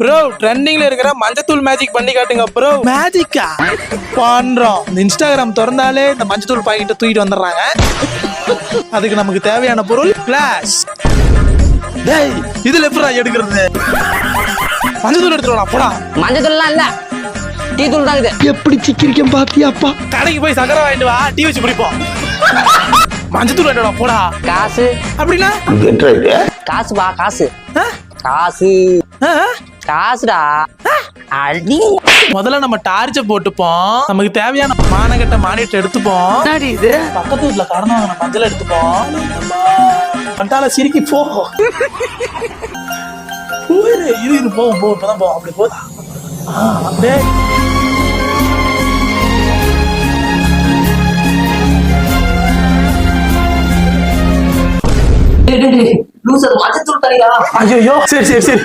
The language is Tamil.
ப்ரோ ட்ரெண்டிங்ல இருக்கிற மஞ்சத்தூள் மேஜிக் பண்ணி காட்டுங்க ப்ரோ. மேஜிக்கா பண்றோம். இந்த இன்ஸ்டாகிராம் திறந்தாலே இந்த மஞ்சத்தூள் பாக்கெட்டை தூக்கிட்டு வந்துடுறாங்க. அதுக்கு நமக்கு தேவையான பொருள் கிளாஸ். டேய் இதுல எப்படா எடுக்கிறது? மஞ்சத்தூள் எடுத்துடலாம் போடா. மஞ்சத்தூள்லாம் இல்ல, டீ தூள் தான் இது. எப்படி சிக்கிரிக்கம் பாத்தியாப்பா? கடைக்கு போய் சக்கரை வாங்கிட்டு வா, டீ வச்சு குடிப்போம். மஞ்சத்தூள் எடுடா போடா. காசு அப்படின்னா காசுபா, காசு ஆ? காசு ஆ? காசுடா. அடி முதல்ல நம்ம டார்ச்ச போட்டுப்போம். நமக்கு தேவையான மானகட்ட மானிட்டர் எடுத்துப்போம். இது பக்கத்து வீட்டுல கடன் வாங்கின மஞ்சள் எடுத்துப்போம். கண்டால சிரிக்கி போ. இது போவோம் போ, இப்பதான் போவோம். அப்படி போதா அப்படியே மஞ்சத்தூள் தனியா. ஐயோ சரி சரி சரி